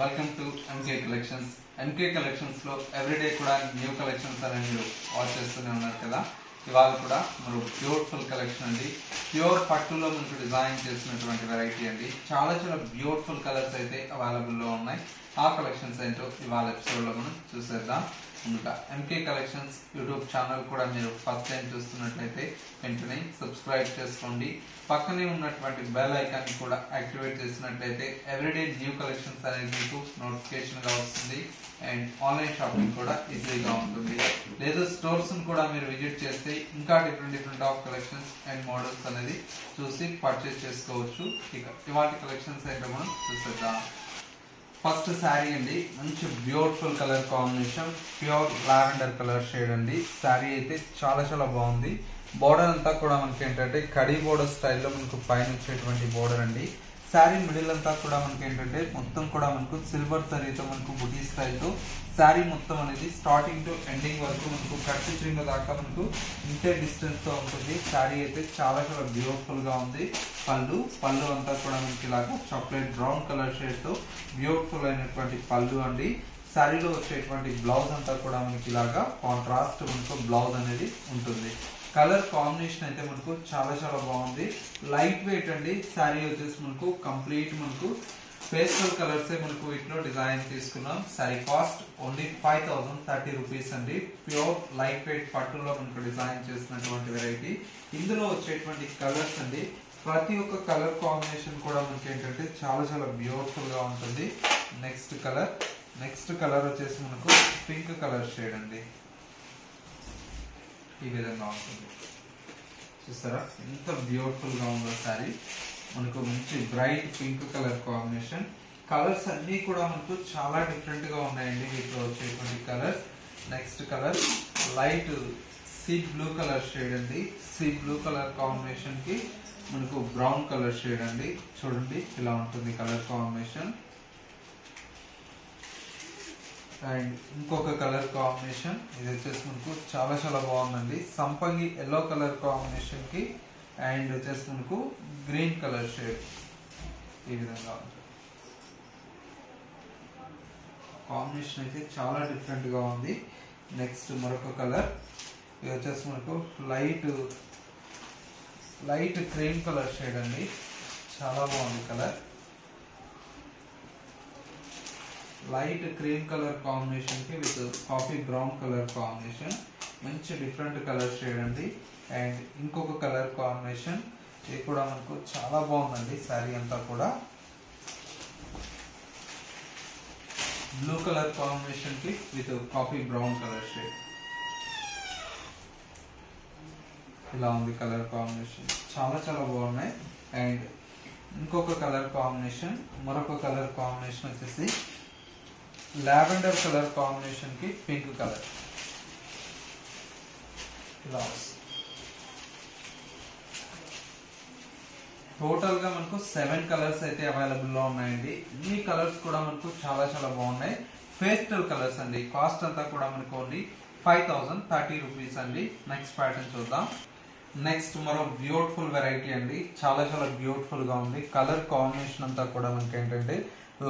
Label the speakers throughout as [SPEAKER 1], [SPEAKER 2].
[SPEAKER 1] Welcome to MK collections. MK collections లో everyday కూడా new collections అనేది మీరు వాచ్ చేస్తూనే ఉన్నారు కదా. ఇవాళ కూడా మరి బ్యూటిఫుల్ కలెక్షన్ అండి. ప్యూర్ పట్టులో మనకు డిజైన్ చేసినటువంటి వెరైటీ అండి. చాలా చాలా బ్యూటిఫుల్ కలర్స్ అయితే అవైలబుల్ లో ఉన్నాయి. ఆ కలెక్షన్స్ ఏంటో ఇవాళ ఎపిసోడ్ లో మనం చూసేద్దాం. ముందుగా ఎంకే కలెక్షన్స్ యూట్యూబ్ ఛానల్ కూడా మీరు ఫస్ట్ టైం చూస్తున్నట్లయితే వెంటనే సబ్స్క్రైబ్ చేసుకోండి. పక్కనే ఉన్నటువంటి బెల్ ఐకాన్ కూడా యాక్టివేట్ చేసినట్లయితే ఎవ్రీడే న్యూ కలెక్షన్స్ అనేది మీకు నోటిఫికేషన్ గా వస్తుంది. అండ్ ఆన్లైన్ షాపింగ్ కూడా ఈజీగా ఉంటుంది. లేదా స్టోర్స్ కూడా మీరు విజిట్ చేస్తే ఇంకా different of collections and models అనేది చూసి పర్చేస్ చేసుకోవచ్చు. ఇక ఇవాటి కలెక్షన్స్ అయితే మనం చూసేద్దాం. ఫస్ట్ శారీ అండి, మంచి beautiful colour combination, pure lavender colour shade అండి. శారీ అయితే చాలా చాలా బాగుంది. బోర్డర్ అంతా కూడా మనకి ఏంటంటే కడీ బోర్డర్ స్టైల్లో మనకు పైన వచ్చేటువంటి బోర్డర్ అండి. శారీ మిడిల్ అంతా కూడా మనకి ఏంటంటే మొత్తం కూడా మనకు సిల్వర్ జరీతో మనకు బుటీ స్టైల్తో శారీ మొత్తం అనేది స్టార్టింగ్ టు ఎండింగ్ వరకు మనకు కట్ స్టిచ్చింగ్ దాకా మనకు ఇంతే డిస్టెన్స్ తో ఉంటుంది. శారీ అయితే చాలా చాలా బ్యూటిఫుల్ గా ఉంది. పళ్ళు అంతా కూడా మనకి ఇలాగా చాక్లెట్ బ్రౌన్ కలర్ షేడ్ తో బ్యూటిఫుల్ అయినటువంటి పళ్ళు అండి. శారీలో వచ్చేటువంటి బ్లౌజ్ అంతా కూడా మనకి ఇలాగా కాంట్రాస్ట్ మనకు బ్లౌజ్ అనేది ఉంటుంది. కలర్ కాంబినేషన్ అయితే మనకు చాలా చాలా బాగుంది. లైట్ వెయిట్ అండి. శారీ వచ్చేసి మనకు కంప్లీట్ మనకు పేస్టల్ కలర్స్ మనకు వీటిలో డిజైన్ తీసుకున్నాం. శారీ కాస్ట్ ఓన్లీ 5030 రూపీస్ అండి. ప్యూర్ లైట్ వెయిట్ పట్టులో మనకు డిజైన్ చేసినటువంటి వెరైటీ. ఇందులో వచ్చేటువంటి కలర్స్ అండి, ప్రతి ఒక్క కలర్ కాంబినేషన్ కూడా మనకి ఏంటంటే చాలా చాలా బ్యూటిఫుల్ గా ఉంటుంది. నెక్స్ట్ కలర్ వచ్చేసి మనకు పింక్ కలర్ షేడ్ అండి. ఈ విధంగా ఉంటుంది. చూస్తారా ఎంత బ్యూటిఫుల్ గా ఉందో శారీ. మనకు మంచి bright pink colour combination. Colours అన్ని కూడా మనకు చాలా డిఫరెంట్ గా ఉన్నాయండి వీటిలో వచ్చేటువంటి colours. Next colour light sea blue colour shade అండి. సీ బ్లూ కలర్ కాంబినేషన్ కి మనకు బ్రౌన్ కలర్ షేడ్ అండి. చూడండి ఇలా ఉంటుంది కలర్ కాంబినేషన్. అండ్ ఇంకొక కలర్ కాంబినేషన్ ఇది వచ్చేసి మనకు చాలా చాలా బాగుందండి. సంపంగి ఎల్లో కలర్ కాంబినేషన్ కి అండ్ వచ్చేసి మనకు గ్రీన్ కలర్ షేడ్ ఈ విధంగా ఉంటుంది. కాంబినేషన్ అయితే చాలా డిఫరెంట్ గా ఉంది. నెక్స్ట్ మరొక కలర్ ఇది వచ్చేసి మనకు లైట్ క్రీమ్ కలర్ షేడ్ అండి. చాలా బాగుంది colour. Light cream colour combination కి with coffee brown colour combination, మంచి డిఫరెంట్ కలర్ షేడ్ అండి. అండ్ ఇంకొక కలర్ కాంబినేషన్ ఇది కూడా మనకు చాలా బాగుందండి. శారీ అంతా కూడా బ్లూ కలర్ కాంబినేషన్ కి with coffee brown colour shade. ఇలా ఉంది కలర్ కాంబినేషన్, చాలా చాలా బాగున్నాయి. అండ్ ఇంకొక కలర్ కాంబినేషన్, మరొక కలర్ కాంబినేషన్ వచ్చేసి లావెండర్ కలర్ కాంబినేషన్ కి పింక్ కలర్. ఇలా టోటల్ గా మనకు 7 కలర్స్ అయితే అవైలబుల్ లో ఉన్నాయండి. ఇన్ని కలర్స్ కూడా మనకు చాలా చాలా బాగున్నాయి. పేస్టల్ కలర్స్ అండి. కాస్ట్ అంతా కూడా మనకు ఓన్లీ 5030 రూపీస్ అండి. నెక్స్ట్ ప్యాటర్న్ చూద్దాం. నెక్స్ట్ మరో బ్యూటిఫుల్ వెరైటీ అండి. చాలా చాలా బ్యూటిఫుల్ గా ఉంది. కలర్ కాంబినేషన్ అంతా కూడా మనకి ఏంటంటే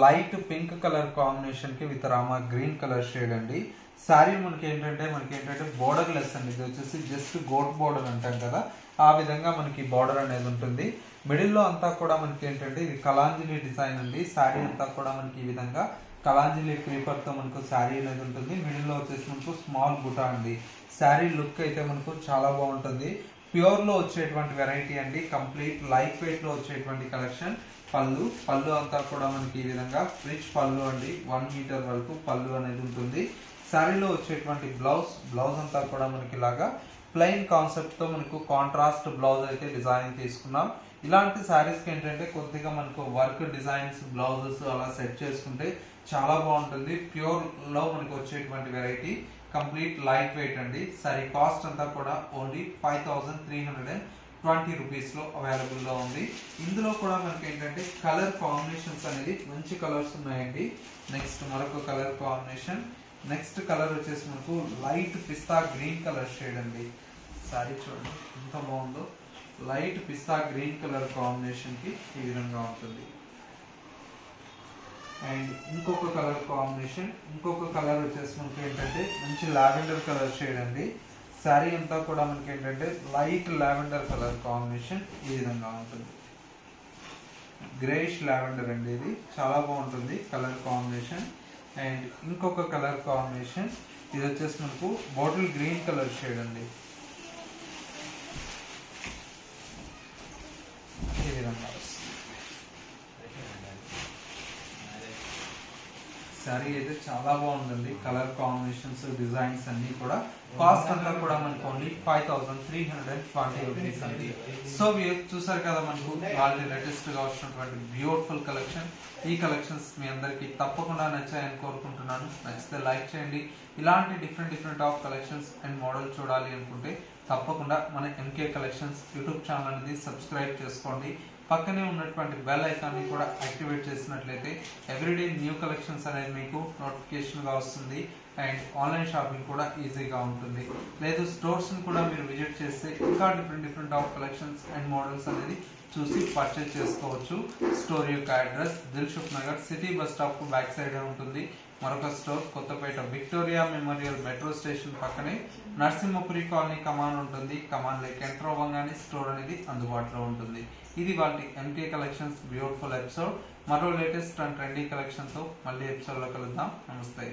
[SPEAKER 1] లైట్ పింక్ కలర్ కాంబినేషన్ కి with Rama green colour shade అండి. శారీ మనకి ఏంటంటే బోర్డర్ లెస్ అండి. ఇది వచ్చేసి జస్ట్ గోట్ బోర్డర్ అంటాం కదా, ఆ విధంగా మనకి బోర్డర్ అనేది ఉంటుంది. మిడిల్ లో అంతా కూడా మనకి ఏంటంటే ఇది కలాంజలి డిజైన్ అండి. శారీ అంతా కూడా మనకి ఈ విధంగా కలాంజలి క్రీపర్ తో మనకు శారీ అనేది ఉంటుంది. మిడిల్ లో వచ్చేసి మనకు స్మాల్ బుటా అండి. శారీ లుక్ అయితే మనకు చాలా బాగుంటుంది. ప్యూర్ లో వచ్చేటువంటి వెరైటీ అండి. కంప్లీట్ లైట్ వెయిట్ లో వచ్చేటువంటి కలెక్షన్. పళ్ళు అంతా కూడా మనకి ఈ విధంగా రిచ్ పళ్ళు అండి. 1 మీటర్ వరకు పళ్ళు అనేది ఉంటుంది. శారీలో వచ్చేటువంటి బ్లౌజ్ అంతా కూడా మనకి ఇలాగా ప్లెయిన్ కాన్సెప్ట్ తో మనకు కాంట్రాస్ట్ బ్లౌజ్ అయితే డిజైన్ తీసుకున్నాం. ఇలాంటి శారీస్ కి ఏంటంటే కొద్దిగా మనకు వర్క్ డిజైన్స్ బ్లౌజెస్ అలా సెట్ చేసుకుంటే చాలా బాగుంటుంది. ప్యూర్ లో మనకు వచ్చేటువంటి వెరైటీ కంప్లీట్ లైట్ వెయిట్ అండి. శారీ కాస్ట్ అంతా కూడా ఓన్లీ 5320 రూపీస్ లో అవైలబుల్ లో ఉంది. ఇందులో కూడా మనకి ఏంటంటే కలర్ కాంబినేషన్స్ అనేది మంచి కలర్స్ ఉన్నాయండి. నెక్స్ట్ మరొక కలర్ కాంబినేషన్. నెక్స్ట్ కలర్ వచ్చేసి మనకు లైట్ పిస్తా గ్రీన్ కలర్ షేడ్ అండి. శారీ చూడండి ఎంత బాగుందో. లైట్ పిస్తా గ్రీన్ కలర్ కాంబినేషన్ కి ఈ విధంగా ఉంటుంది. అండ్ ఇంకొక కలర్ కాంబినేషన్, ఇంకొక కలర్ వచ్చేసి మనకి ఏంటంటే మంచి లావెండర్ కలర్ షేడ్ అండి. శారీ అంతా కూడా మనకి ఏంటంటే లైట్ లావెండర్ కలర్ కాంబినేషన్ ఈ విధంగా ఉంటుంది. గ్రేష్ లావెండర్ అండి, ఇది చాలా బాగుంటుంది కలర్ కాంబినేషన్. అండ్ ఇంకొక కలర్ కాంబినేషన్ ఇది వచ్చేసి మనకు బాటిల్ గ్రీన్ కలర్ షేడ్ అండి. ఈ విధంగా శారీ అయితే చాలా బాగుందండి. కలర్ కాంబినేషన్స్, డిజైన్స్ అన్ని కూడా. కాస్ట్ అంతా కూడా మనకు ఓన్లీ 5320 రూపీస్ అండి. సో మీరు చూసారు కదా మనకు వాళ్ళ లేటెస్ట్ గా వచ్చినటువంటి బ్యూటిఫుల్ కలెక్షన్. ఈ కలెక్షన్స్ మీ అందరికి తప్పకుండా నచ్చాయని కోరుకుంటున్నాను. నచ్చితే లైక్ చేయండి. ఇలాంటి different of collections and model చూడాలి అనుకుంటే తప్పకుండా మన ఎంకే కలెక్షన్స్ యూట్యూబ్ ఛానల్ అనేది సబ్స్క్రైబ్ చేసుకోండి. పక్కనే ఉన్నటువంటి బెల్ ఐకాన్ ని కూడా యాక్టివేట్ చేసినట్లయితే ఎవ్రీడే న్యూ కలెక్షన్స్ అనేది మీకు నోటిఫికేషన్ గా వస్తుంది. అండ్ ఆన్లైన్ షాపింగ్ కూడా ఈజీగా ఉంటుంది. లేదు స్టోర్స్ ని కూడా మీరు విజిట్ చేస్తే ఇంకా different of collections and models అనేది చూసి పర్చేజ్ చేసుకోవచ్చు. స్టోర్ యొక్క address Dilsukh Nagar city bus stop కు బ్యాక్ సైడ్ ఉంటుంది. మరొక store Kothapet Victoria memorial metro station పక్కనే నరసింహపురి కాలనీ కమాన్ ఉంటుంది. కమాన్ లేక్ ఎంటర్ అవ్వగానే స్టోర్ అనేది అందుబాటులో ఉంటుంది. ఇది వాళ్ళ ఎంకే కలెక్షన్స్ బ్యూటిఫుల్ ఎపిసోడ్. మరో లేటెస్ట్ అండ్ ట్రెండీ కలెక్షన్ తో మళ్ళీ ఎపిసోడ్ లో కలుద్దాం. నమస్తే.